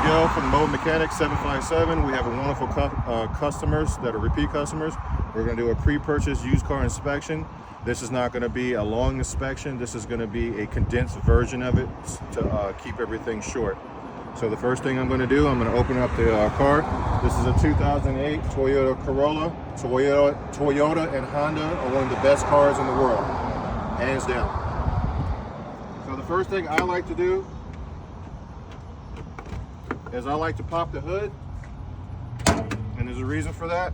Miguel from Mobile 757. We have a wonderful customers that are repeat customers. We're going to do a pre-purchase used car inspection. This is not going to be a long inspection. This is going to be a condensed version of it to keep everything short. So the first thing I'm going to do, I'm going to open up the car. This is a 2008 Toyota Corolla. Toyota and Honda are one of the best cars in the world, hands down. So the first thing I like to do is I like to pop the hood, and there's a reason for that.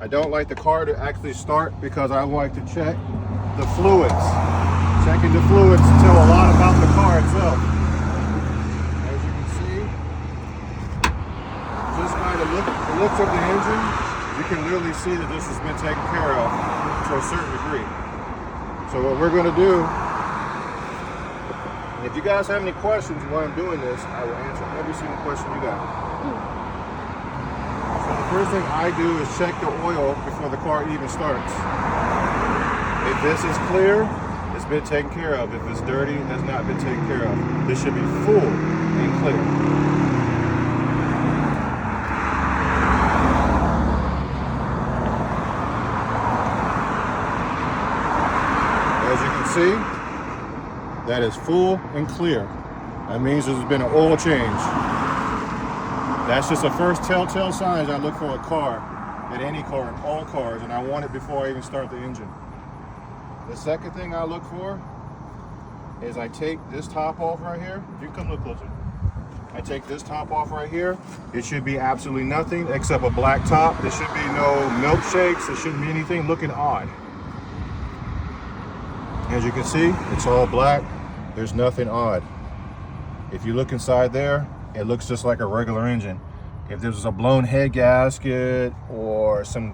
I don't like the car to actually start because I like to check the fluids. Checking the fluids tell a lot about the car itself. As you can see, just by the looks of the engine, you can literally see that this has been taken care of to a certain degree. So what we're going to do, and if you guys have any questions while I'm doing this, I will answer every single question you got. So the first thing I do is check the oil before the car even starts. If this is clear, it's been taken care of. If it's dirty, it has not been taken care of. This should be full and clear. As you can see, that is full and clear. That means there's been an oil change. That's just the first telltale signs I look for a car, at any car, in all cars, and I want it before I even start the engine. The second thing I look for is I take this top off right here. If you come look closer. I take this top off right here. It should be absolutely nothing except a black top. There should be no milkshakes. There shouldn't be anything looking odd. As you can see, it's all black. There's nothing odd. If you look inside there, it looks just like a regular engine. If there's a blown head gasket or some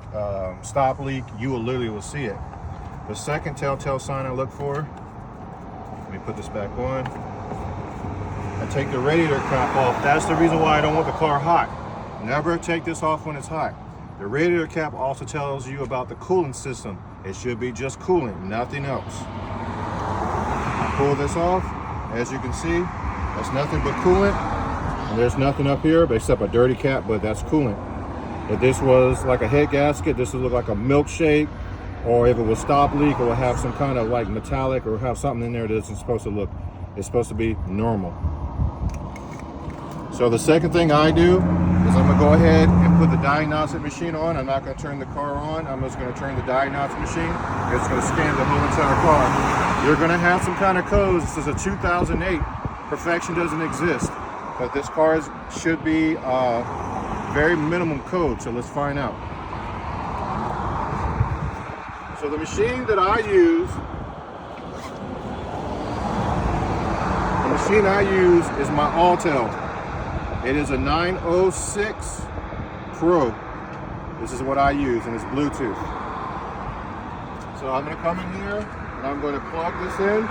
stop leak, you will literally see it. The second telltale sign I look for, let me put this back on. I take the radiator cap off. That's the reason why I don't want the car hot. Never take this off when it's hot. The radiator cap also tells you about the cooling system. It should be just cooling, nothing else. I pull this off. As you can see, that's nothing but coolant. And there's nothing up here except a dirty cap, but that's coolant. If this was like a head gasket, this would look like a milkshake, or if it was stop leak, it would have some kind of like metallic or have something in there that isn't supposed to look. It's supposed to be normal. So the second thing I do is I'm gonna go ahead and put the diagnostic machine on. I'm not gonna turn the car on. I'm just gonna turn the diagnostic machine. It's gonna scan the whole entire car. You're gonna have some kind of codes. This is a 2008. Perfection doesn't exist, but this car should be very minimum code. So let's find out. So the machine that I use, is my Autel. It is a 906 Pro. This is what I use, and it's Bluetooth. So I'm going to come in here, and I'm going to plug this in.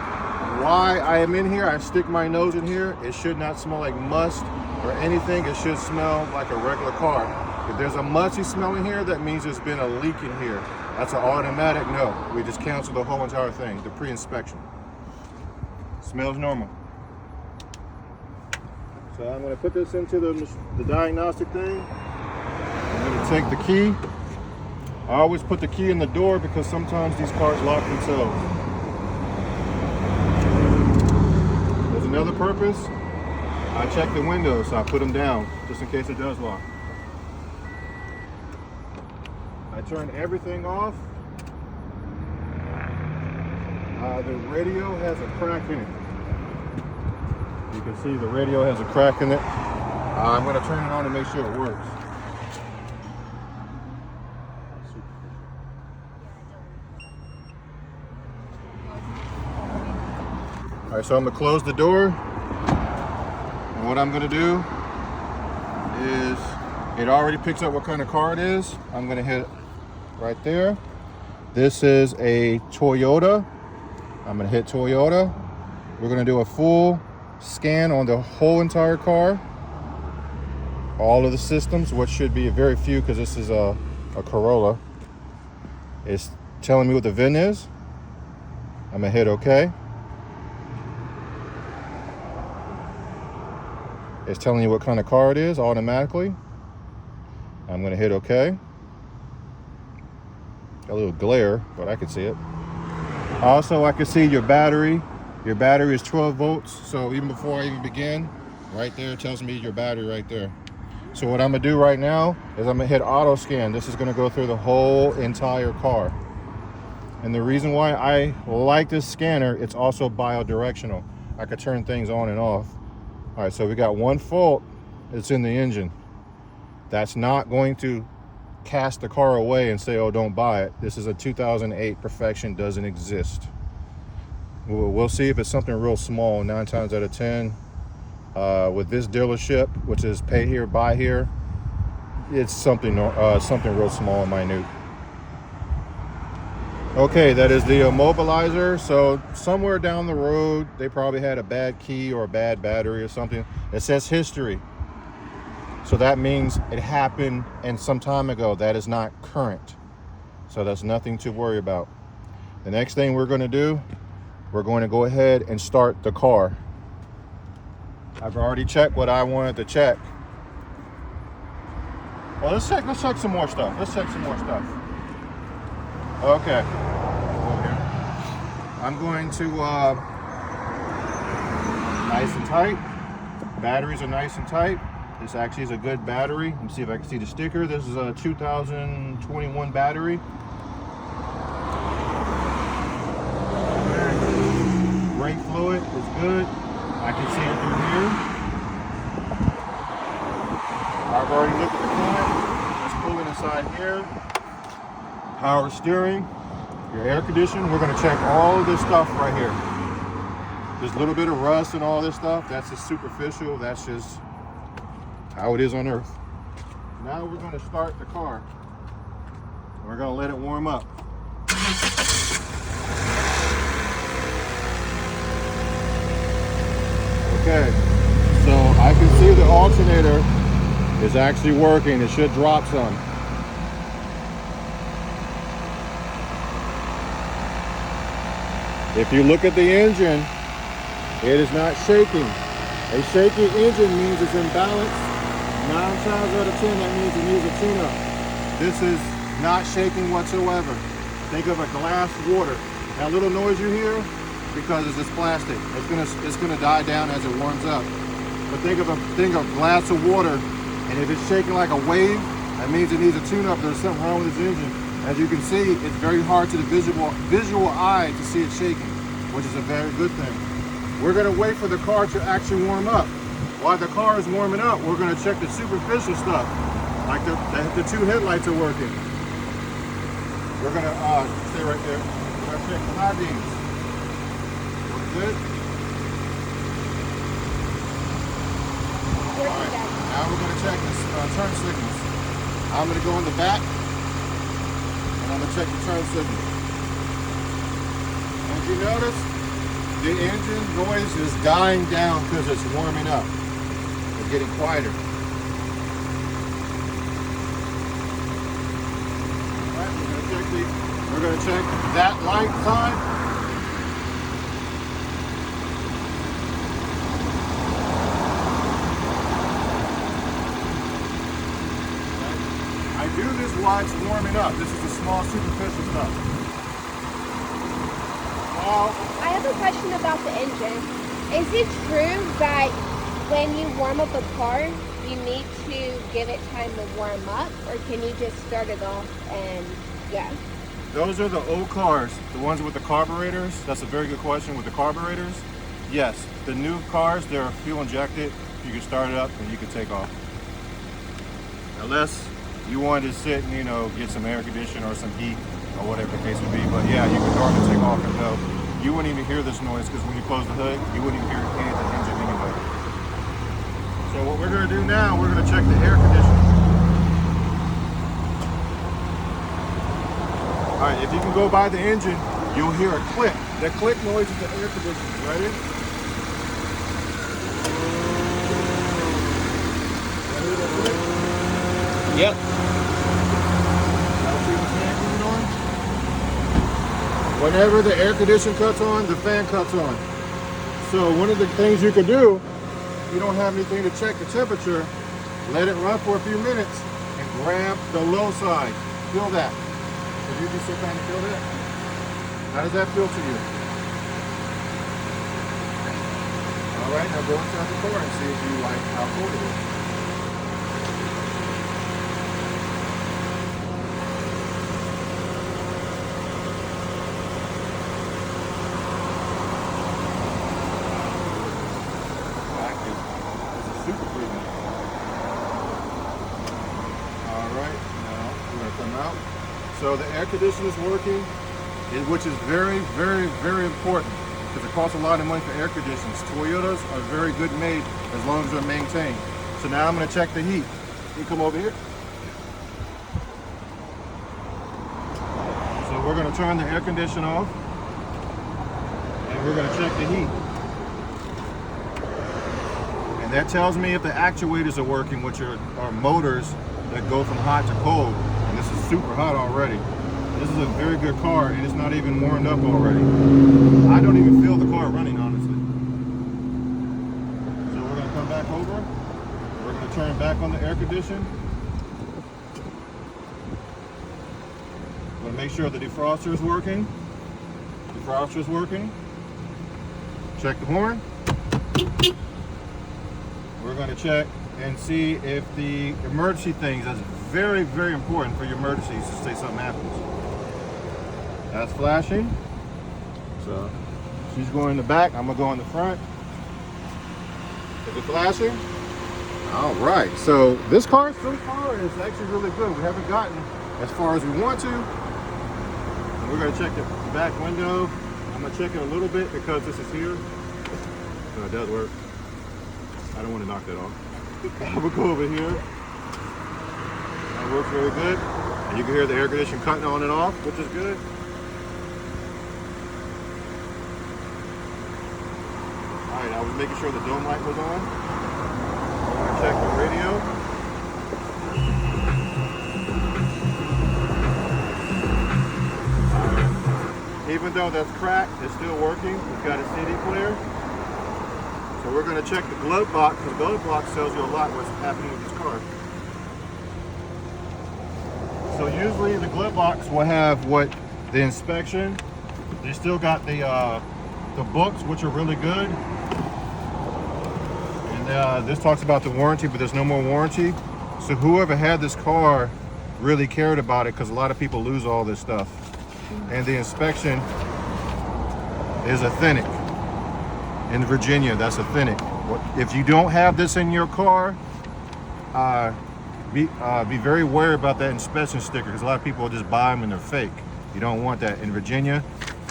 Why I am in here, I stick my nose in here. It should not smell like must or anything. It should smell like a regular car. If there's a musty smell in here, that means there's been a leak in here. That's an automatic no. We just cancel the whole entire thing, the pre-inspection. Smells normal. So I'm going to put this into the diagnostic thing. I'm going to take the key. I always put the key in the door because sometimes these cars lock themselves. There's another purpose. I check the windows, so I put them down just in case it does lock. I turn everything off. The radio has a crack in it. You can see the radio has a crack in it. I'm going to turn it on to make sure it works. All right, so I'm going to close the door. And what I'm going to do is, it already picks up what kind of car it is. I'm going to hit right there. This is a Toyota. I'm going to hit Toyota. We're going to do a full scan on the whole entire car, all of the systems, which should be very few because this is a Corolla. It's telling me what the VIN is. I'm gonna hit OK. It's telling you what kind of car it is automatically. I'm going to hit OK. A little glare, but I can see it. Also, I can see your battery. Your battery is 12 volts. So even before I even begin, right there, it tells me your battery right there. So what I'm going to do right now is I'm going to hit auto scan. This is going to go through the whole entire car. And the reason why I like this scanner, it's also bi-directional. I could turn things on and off. All right, so we got one fault. It's in the engine. That's not going to cast the car away and say, oh, don't buy it. This is a 2008. Perfection doesn't exist. We'll see if it's something real small. 9 times out of 10. With this dealership, which is pay here, buy here, it's something real small and minute. Okay, that is the immobilizer. So somewhere down the road, they probably had a bad key or a bad battery or something. It says history. So that means it happened and some time ago. That is not current. So that's nothing to worry about. The next thing we're going to do, we're going to go ahead and start the car. I've already checked what I wanted to check. Well, let's check some more stuff. Okay. I'm going to nice and tight. Batteries are nice and tight. This actually is a good battery. Let me see if I can see the sticker. This is a 2021 battery. Brake fluid is good. I can see it through here. I've already looked at the coolant. Let's pull it inside here. Power steering, your air conditioning. We're going to check all of this stuff right here. There's a little bit of rust and all this stuff. That's just superficial. That's just how it is on Earth. Now we're going to start the car. We're going to let it warm up. Okay, so I can see the alternator is actually working. It should drop some. If you look at the engine, it is not shaking. A shaky engine means it's imbalanced. 9 times out of 10, that means it needs a tune-up. This is not shaking whatsoever. Think of a glass water. That little noise you hear, because it's this plastic. It's gonna die down as it warms up. But think of glass of water, and if it's shaking like a wave, that means it needs a tune-up. There's something wrong with this engine. As you can see, it's very hard to the visual eye to see it shaking, which is a very good thing. We're gonna wait for the car to actually warm up. While the car is warming up, we're gonna check the superficial stuff, like the 2 headlights are working. We're gonna stay right there. We're gonna check the high beams. Good. All right, now we're going to check this turn signals. I'm going to go in the back and I'm going to check the turn signal. As you notice, the engine noise is dying down because it's warming up. It's getting quieter. All right, we're going to check that light side. Do this while it's warming up. This is the small superficial stuff. I have a question about the engine. Is it true that when you warm up a car, you need to give it time to warm up, or can you just start it off and go? Those are the old cars, the ones with the carburetors. That's a very good question with the carburetors. Yes, the new cars, they're fuel injected. You can start it up and you can take off. Unless you wanted to sit and, get some air conditioning or some heat or whatever the case would be. But yeah, you can normally take off and go. You wouldn't even hear this noise because when you close the hood, you wouldn't even hear any of the engine anyway. So what we're going to do now, we're going to check the air conditioning. All right, if you can go by the engine, you'll hear a click. That click noise is the air conditioning. Ready? Yep. Whenever the air conditioner cuts on, the fan cuts on. So one of the things you can do you don't have anything to check the temperature, let it run for a few minutes and grab the low side. Feel that. If you just sit down and feel that. How does that feel to you? All right, now go inside the car and see if you like how cold it is. Super premium. All right, now we're gonna come out. So the air conditioner is working, which is very, very, very important because it costs a lot of money for air conditioners. Toyotas are very good made as long as they're maintained. So now I'm gonna check the heat. You come over here. So we're gonna turn the air conditioner off and we're gonna check the heat. And that tells me if the actuators are working, which are motors that go from hot to cold. And this is super hot already. This is a very good car and it's not even warmed up already. I don't even feel the car running, honestly. So we're gonna come back over. We're gonna turn back on the air conditioner. We're gonna make sure the defroster is working. Defroster is working. Check the horn. We're going to check and see if the emergency things, that's very, very important for your emergencies to say something happens. That's flashing. So she's going in the back, I'm going to go in the front. Is it flashing? All right, so this car so far is actually really good. We haven't gotten as far as we want to. And we're going to check the back window. I'm going to check it a little bit because this is here. So it does work. I don't want to knock that off. I'm gonna go over here. That works very good. And you can hear the air conditioner cutting on and off, which is good. All right, I was making sure the dome light was on. I'm gonna check the radio. Even though that's cracked, it's still working. It's got a CD player. So we're going to check the glove box, because the glove box tells you a lot what's happening with this car. So usually the glove box will have what the inspection. They still got the books, which are really good. And this talks about the warranty, but there's no more warranty. So whoever had this car really cared about it, because a lot of people lose all this stuff. And the inspection is authentic. In Virginia, that's authentic. If you don't have this in your car, be very wary about that inspection sticker, because a lot of people will just buy them and they're fake. You don't want that. In Virginia,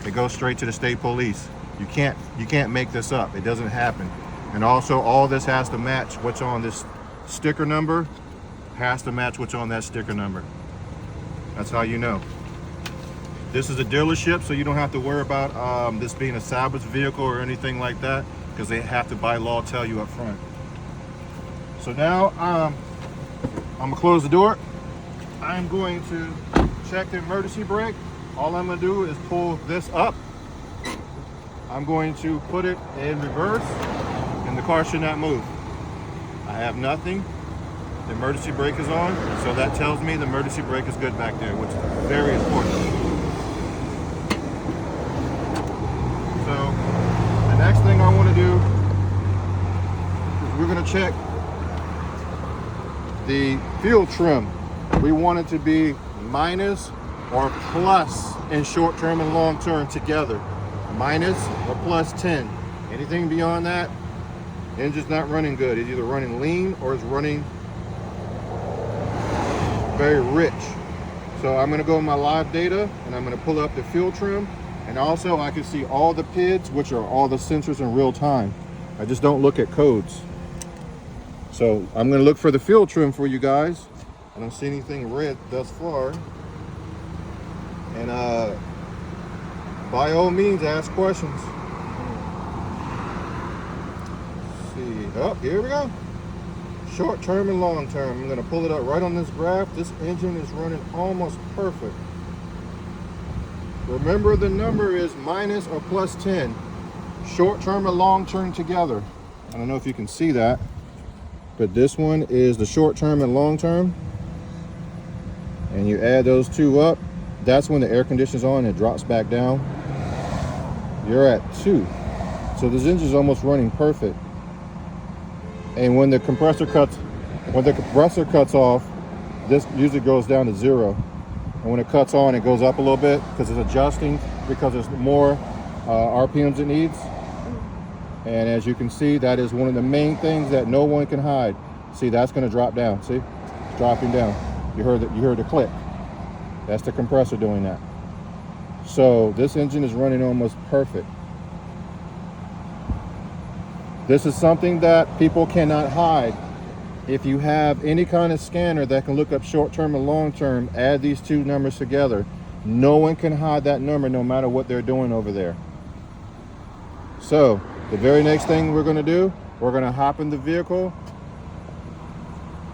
it goes straight to the state police. You can't make this up. It doesn't happen. And also, all this has to match what's on this sticker number. Has to match what's on that sticker number. That's how you know. This is a dealership, so you don't have to worry about this being a salvage vehicle or anything like that, because they have to, by law, tell you up front. So now I'm gonna close the door. I'm going to check the emergency brake. All I'm gonna do is pull this up. I'm going to put it in reverse, and the car should not move. I have nothing. The emergency brake is on, so that tells me the emergency brake is good back there, which is very important. So the next thing I want to do is we're going to check the fuel trim. We want it to be minus or plus in short term and long term together. Minus or plus 10. Anything beyond that, engine's not running good. It's either running lean or it's running very rich. So I'm going to go in my live data and I'm going to pull up the fuel trim. And also I can see all the PIDs, which are all the sensors in real time. I just don't look at codes. So I'm gonna look for the fuel trim for you guys. I don't see anything red thus far. And by all means, ask questions. Let's see, oh, here we go. Short term and long term. I'm gonna pull it up right on this graph. This engine is running almost perfect. Remember, the number is minus or plus 10. Short term and long term together. I don't know if you can see that, but this one is the short term and long term. And you add those two up, that's when the air conditioner's on and it drops back down. You're at 2. So this engine's almost running perfect. And when the compressor cuts off, this usually goes down to 0. And when it cuts on, it goes up a little bit because it's adjusting, because there's more RPMs it needs. And as you can see, that is one of the main things that no one can hide. See, that's going to drop down. See, it's dropping down. You heard the click. That's the compressor doing that. So this engine is running almost perfect. This is something that people cannot hide. If you have any kind of scanner that can look up short-term and long-term, add these two numbers together. No one can hide that number no matter what they're doing over there. So the very next thing we're going to do, we're going to hop in the vehicle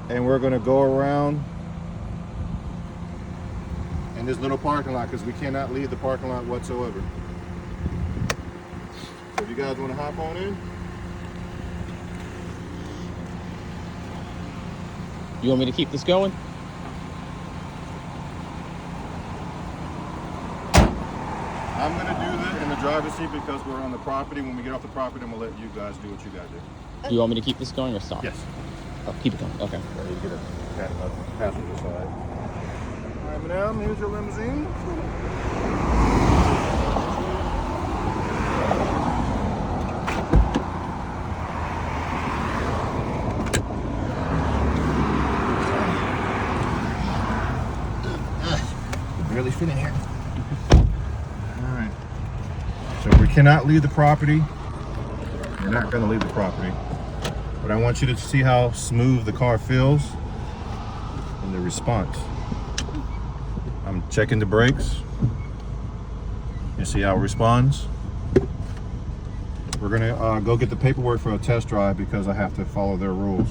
and we're going to go around in this little parking lot because we cannot leave the parking lot whatsoever. So if you guys want to hop on in. You want me to keep this going? I'm going to do this in the driver's seat because we're on the property. When we get off the property, I'm going to let you guys do what you guys do. Do you want me to keep this going or stop? Yes. Oh, keep it going. Okay. You get a passenger side. All right, madam, here's your limousine. Barely fit in here. All right. So we cannot leave the property. We're not going to leave the property. But I want you to see how smooth the car feels and the response. I'm checking the brakes. You see how it responds? We're going to go get the paperwork for a test drive because I have to follow their rules.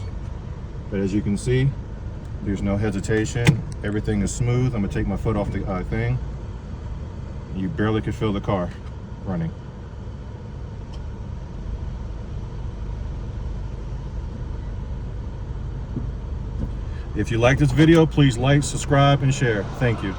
But as you can see, there's no hesitation. Everything is smooth. I'm gonna take my foot off the thing. You barely can feel the car running. If you like this video, please like, subscribe, and share. Thank you.